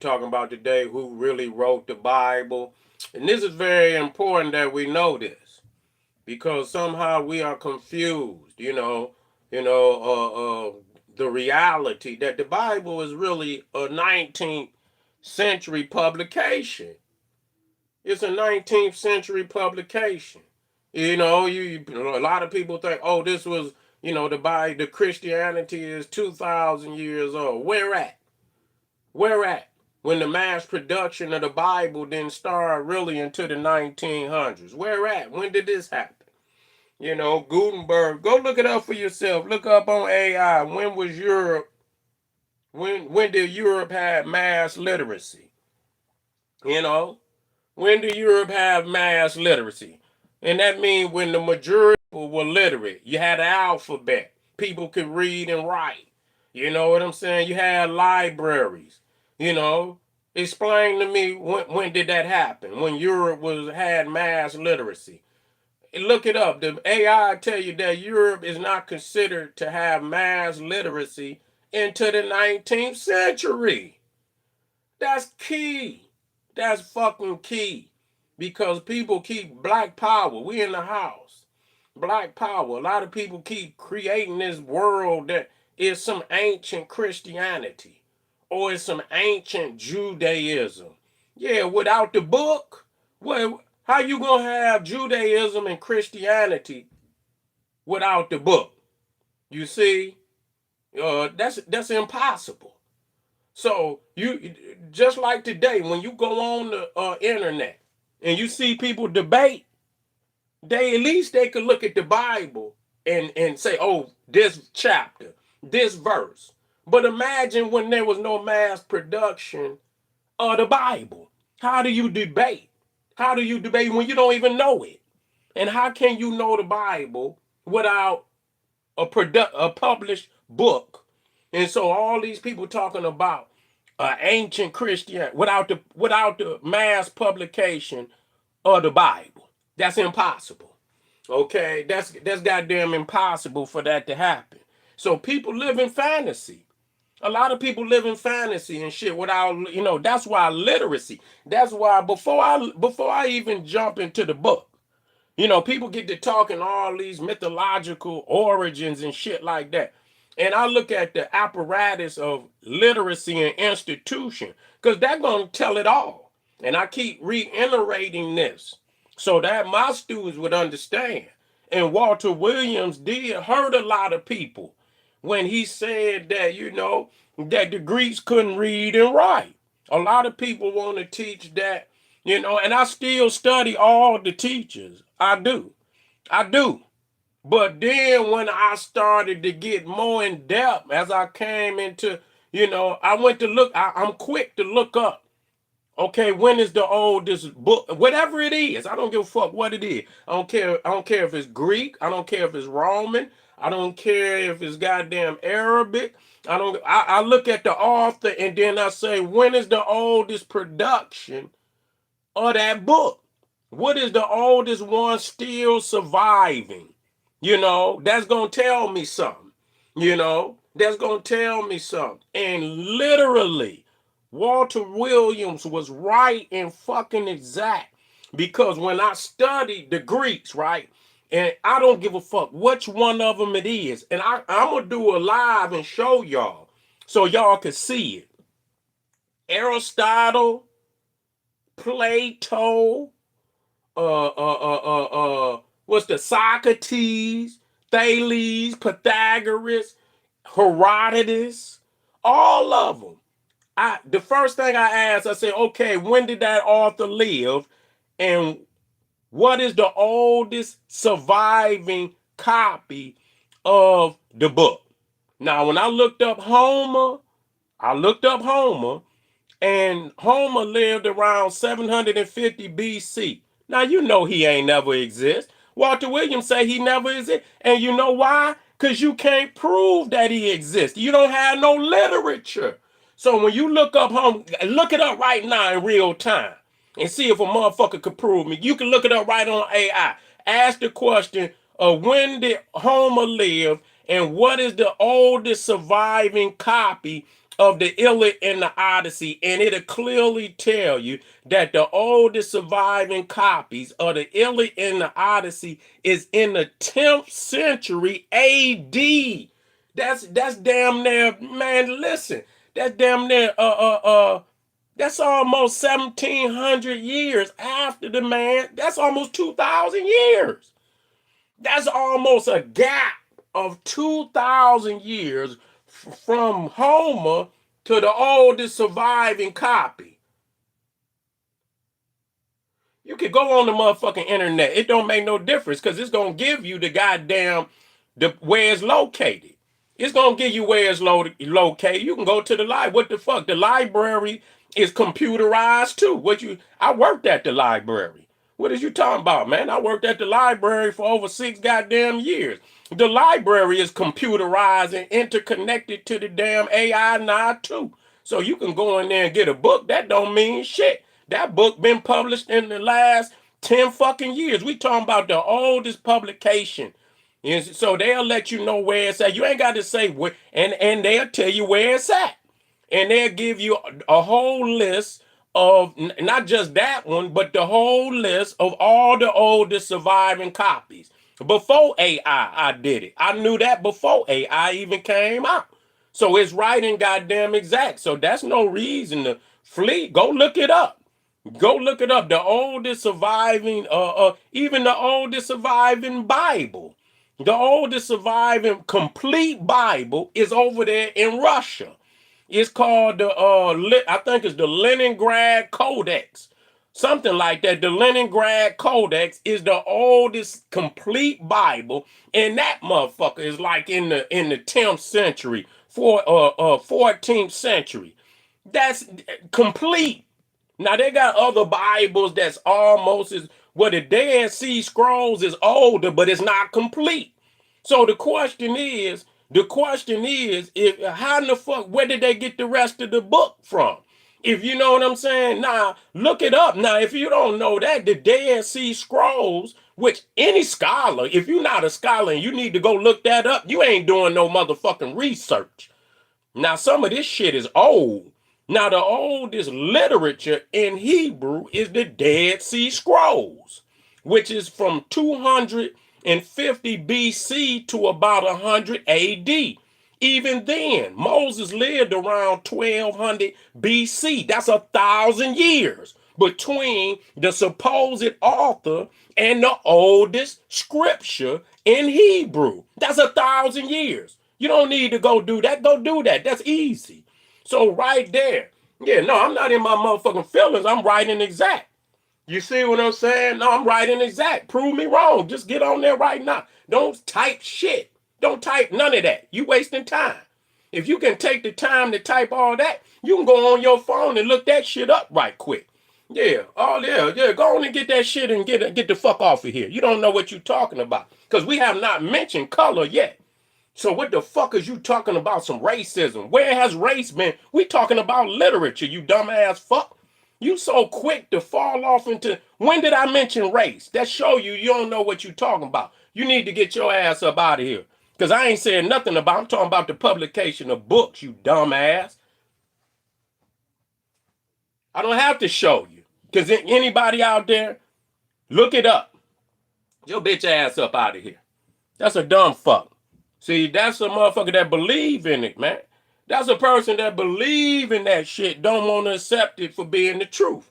talking about today who really wrote the Bible. And this is very important that we know this because somehow we are confused, the reality that the Bible is really a 19th century publication. It's a 19th century publication. A lot of people think, oh, this was, the Christianity is 2,000 years old. Where at? Where at? When the mass production of the Bible didn't start really into the 1900s. Where at? When did this happen? Gutenberg. Go look it up for yourself. Look up on AI. When was Europe? When did Europe have mass literacy? You know, when did Europe have mass literacy? And that means when the majority of people were literate. You had an alphabet. People could read and write. You know what I'm saying? You had libraries. You know, explain to me when did that happen? When Europe had mass literacy. Look it up. The AI tell you that Europe is not considered to have mass literacy into the 19th century. That's key. That's fucking key. Because people keep black power. We in the house. Black power. A lot of people keep creating this world that is some ancient Christianity or is some ancient Judaism. Yeah, without the book, well, how you gonna have Judaism and Christianity without the book? You see, that's impossible. So you just like today, when you go on the internet and you see people debate, they at least they could look at the Bible and say, oh, this chapter, this verse. But imagine when there was no mass production of the Bible. How do you debate? How do you debate when you don't even know it? And how can you know the Bible without a published book? And so all these people talking about ancient Christian without the mass publication of the Bible. That's impossible. Okay, that's goddamn impossible for that to happen. So people live in fantasy. A lot of people live in fantasy and shit without, that's why literacy. That's why before I even jump into the book, people get to talking all these mythological origins and shit like that. And I look at the apparatus of literacy and institution, because that's going to tell it all. And I keep reiterating this so that my students would understand. And Walter Williams did hurt a lot of people when he said that, that the Greeks couldn't read and write. A lot of people want to teach that, and I still study all the teachers. I do. I do. But then when I started to get more in depth as I came into, I went to look, I'm quick to look up. Okay, when is the oldest book? Whatever it is, I don't give a fuck what it is. I don't care. I don't care if it's Greek. I don't care if it's Roman. I don't care if it's goddamn Arabic. I don't. I look at the author and then I say, when is the oldest production of that book? What is the oldest one still surviving? That's gonna tell me something. That's gonna tell me something. And literally, Walter Williams was right and fucking exact. Because when I studied the Greeks, right, and I don't give a fuck which one of them it is, and I'm gonna do a live and show y'all so y'all can see it. Aristotle, Plato, what's the Socrates, Thales, Pythagoras, Herodotus, all of them. The first thing I asked, I said, okay, when did that author live, and what is the oldest surviving copy of the book? Now, when I looked up Homer, and Homer lived around 750 BC. Now you know he ain't never exist. Walter Williams say he never exist. And you know why? Because you can't prove that he exists. You don't have no literature. So when you look up Homer, look it up right now in real time and see if a motherfucker could prove me. You can look it up right on AI. Ask the question of when did Homer live and what is the oldest surviving copy of the Iliad and the Odyssey, and it'll clearly tell you that the oldest surviving copies of the Iliad and the Odyssey is in the 10th century AD. That's damn near, man, listen. That's damn near that's almost 1700 years after the man. That's almost 2000 years. That's almost a gap of 2,000 years from Homer to the oldest surviving copy. You could go on the motherfucking internet. It don't make no difference because it's gonna give you the goddamn where it's located. It's gonna give you where it's located. You can go to the library. What the fuck? The library is computerized too. I worked at the library. What is you talking about, man? I worked at the library for over 6 goddamn years. The library is computerized and interconnected to the damn AI now too. So you can go in there and get a book. That don't mean shit. That book been published in the last 10 fucking years. We talking about the oldest publication. And so they'll let you know where it's at. You ain't got to say where, and they'll tell you where it's at. And they'll give you a whole list of not just that one, but the whole list of all the oldest surviving copies. Before AI, I did it. I knew that before AI even came out. So it's right and goddamn exact. So that's no reason to flee. Go look it up. Go look it up. The oldest surviving, even the oldest surviving Bible, the oldest surviving complete Bible is over there in Russia. It's called I think it's the Leningrad Codex, something like that. The Leningrad Codex is the oldest complete Bible, and that motherfucker is like in the 10th century, 14th century. That's complete. Now they got other Bibles that's almost as well. The Dead Sea Scrolls is older, but it's not complete. So the question is, if how in the fuck where did they get the rest of the book from? If you know what I'm saying, now look it up. Now, if you don't know that, the Dead Sea Scrolls, which any scholar, if you're not a scholar and you need to go look that up, you ain't doing no motherfucking research. Now, some of this shit is old. Now, the oldest literature in Hebrew is the Dead Sea Scrolls, which is from 250 BC to about 100 AD. Even then, Moses lived around 1200 BC. That's 1,000 years between the supposed author and the oldest scripture in Hebrew. That's 1,000 years. You don't need to go do that. Go do that. That's easy. So right there. Yeah, no, I'm not in my motherfucking feelings. I'm writing exact. You see what I'm saying? No, I'm writing exact. Prove me wrong. Just get on there right now. Don't type shit. Don't type none of that. You wasting time. If you can take the time to type all that, you can go on your phone and look that shit up right quick. Yeah, oh yeah. Go on and get that shit and get the fuck off of here. You don't know what you're talking about. Because we have not mentioned color yet. So what the fuck is you talking about some racism? Where has race been? We talking about literature, you dumbass fuck. You so quick to fall off into, when did I mention race? That show you don't know what you talking about. You need to get your ass up out of here. Because I ain't saying nothing about, I'm talking about the publication of books, you dumbass. I don't have to show you. Because anybody out there, look it up. Your bitch ass up out of here. That's a dumb fuck. See, that's a motherfucker that believe in it, man. That's a person that believe in that shit, don't want to accept it for being the truth.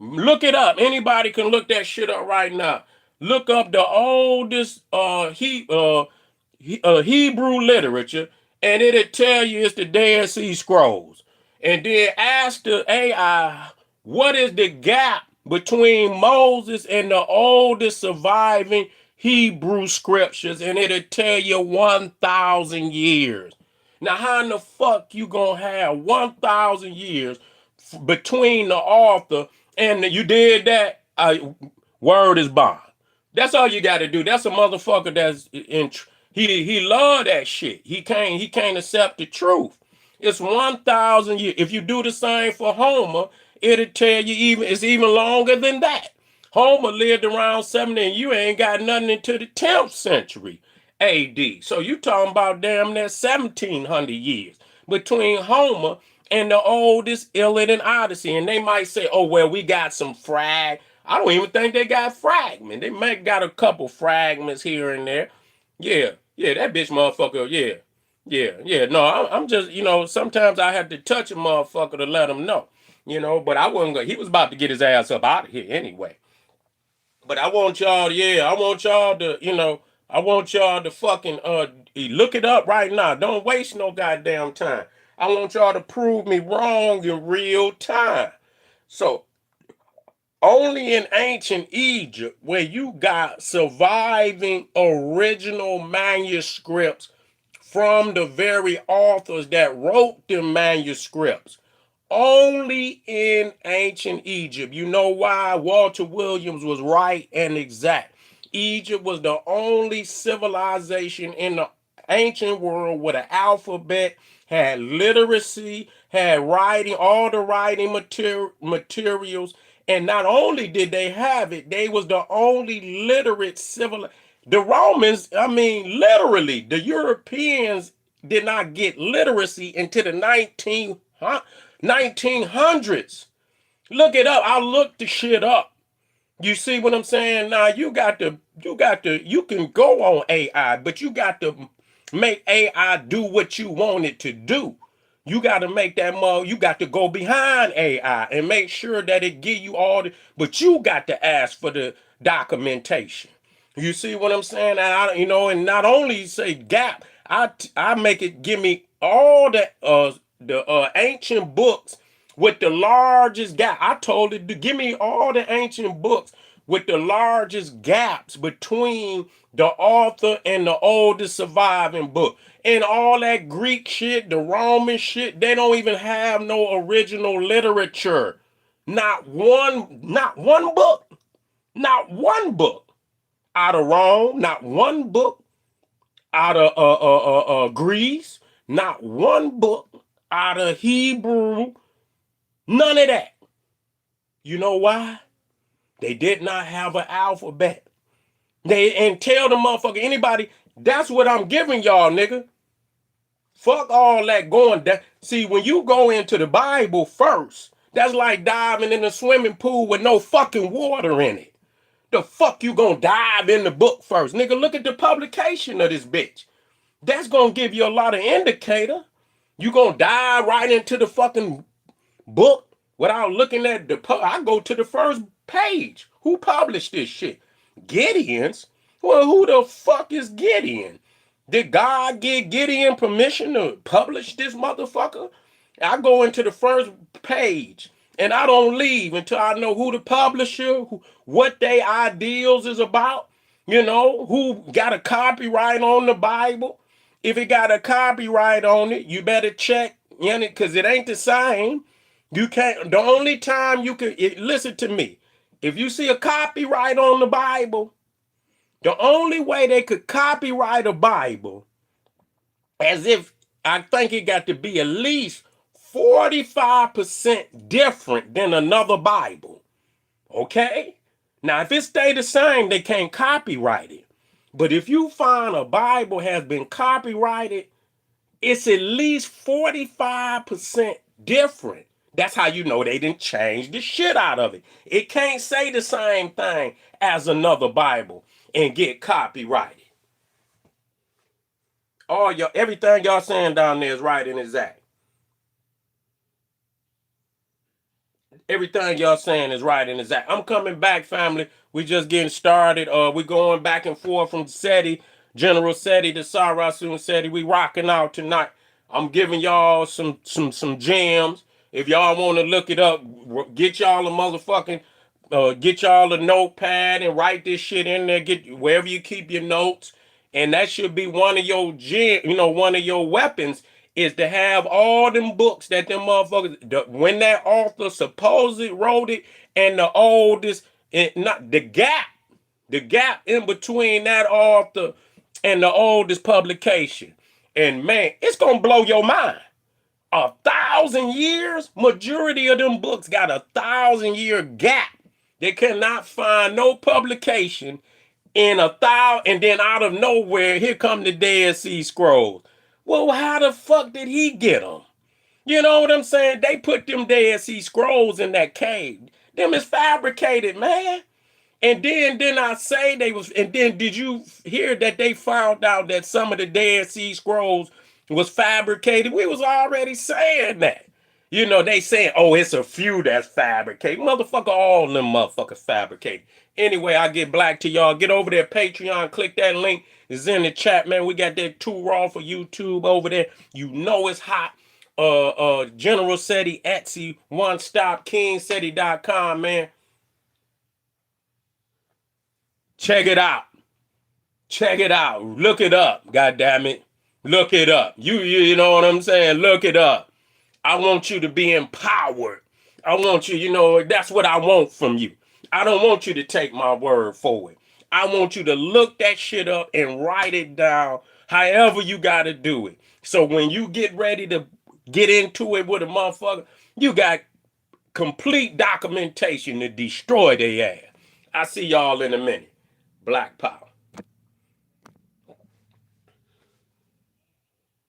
Look it up. Anybody can look that shit up right now. Look up the oldest Hebrew literature, and it'll tell you it's the Dead Sea Scrolls. And then ask the AI, what is the gap between Moses and the oldest surviving Hebrew scriptures? And it'll tell you 1,000 years. Now, how in the fuck you gonna have 1,000 years between the author and you did that? Word is bond. That's all you got to do. That's a motherfucker that's in. He love that shit. He can't accept the truth. It's 1,000 years. If you do the same for Homer, it'll tell you it's even longer than that. Homer lived around 70, and you ain't got nothing into the 10th century AD. So you talking about damn near 1,700 years between Homer and the oldest Iliad and Odyssey. And they might say, oh, well, we got some frag. I don't even think they got fragments. They may got a couple fragments here and there. Yeah, yeah, that bitch motherfucker, yeah. Yeah, yeah. No, I'm just, sometimes I have to touch a motherfucker to let him know. But I wasn't he was about to get his ass up out of here anyway. But I want y'all, yeah, I want y'all to, I want y'all to fucking look it up right now. Don't waste no goddamn time. I want y'all to prove me wrong in real time. So only in ancient Egypt where you got surviving original manuscripts from the very authors that wrote the manuscripts. Only in ancient Egypt. You know why? Walter Williams was right and exact. Egypt was the only civilization in the ancient world with an alphabet, had literacy, had writing, all the writing materials. And not only did they have it, they was the only literate civil. The Romans, I mean, literally, the Europeans did not get literacy until the 1900s. Look it up. I looked the shit up. You see what I'm saying? Now you can go on AI, but you got to make AI do what you want it to do. You got to make that you got to go behind AI and make sure that it give you all but you got to ask for the documentation. You see what I'm saying? And not only say gap, I make it give me all the ancient books with the largest gap. I told it to give me all the ancient books with the largest gaps between the author and the oldest surviving book. And all that Greek shit, the Roman shit, they don't even have no original literature. Not one book. Not one book out of Rome, not one book out of Greece, not one book out of Hebrew, none of that. You know why? They did not have an alphabet. And tell the motherfucker, anybody, that's what I'm giving y'all, nigga. Fuck all that going down. See, when you go into the Bible first, that's like diving in a swimming pool with no fucking water in it. The fuck you gonna dive in the book first? Nigga, look at the publication of this bitch. That's gonna give you a lot of indicator. You gonna dive right into the fucking book without looking at I go to the first page. Who published this shit? Gideon's? Well, who the fuck is Gideon? Did God give Gideon permission to publish this motherfucker? I go into the first page and I don't leave until I know who the publisher, what their ideals is about, who got a copyright on the Bible. If it got a copyright on it, you better check, because it ain't the same. You can't, the only time you can, listen to me. If you see a copyright on the Bible, the only way they could copyright a Bible, as if I think it got to be at least 45% different than another Bible. Okay? Now, if it stay the same, they can't copyright it. But if you find a Bible has been copyrighted, it's at least 45% different. That's how you know they didn't change the shit out of it. It can't say the same thing as another Bible and get copyrighted. Everything y'all saying down there is right and exact. Everything y'all saying is right and exact. I'm coming back, family. We just getting started. We going back and forth from SETI, General SETI to Sarasun SETI. We rocking out tonight. I'm giving y'all some gems. If y'all want to look it up, get y'all a motherfucking get y'all a notepad and write this shit in there. Get wherever you keep your notes, and that should be one of your one of your weapons is to have all them books that them motherfuckers when that author supposedly wrote it and the oldest and not the gap in between that author and the oldest publication. And man, it's gonna blow your mind. 1,000 years, majority of them books got 1,000 year gap. They cannot find no publication in 1,000, and then out of nowhere, here come the Dead Sea Scrolls. Well, how the fuck did he get them? You know what I'm saying? They put them Dead Sea Scrolls in that cave. Them is fabricated, man. And then I say they was, and then did you hear that they found out that some of the Dead Sea Scrolls was fabricated? We was already saying that. You know, they saying, oh, it's a few that's fabricated. Motherfucker, all them motherfuckers fabricated. Anyway, I get black to y'all. Get over there, Patreon, click that link. It's in the chat, man. We got that too raw for YouTube over there. You know it's hot. General Seti, Etsy, One Stop, KingSeti.com, man. Check it out. Check it out. Look it up. God damn it. Look it up. You know what I'm saying? Look it up. I want you to be empowered. I want you, that's what I want from you. I don't want you to take my word for it. I want you to look that shit up and write it down however you got to do it. So when you get ready to get into it with a motherfucker, you got complete documentation to destroy their ass. I see y'all in a minute. Black Power.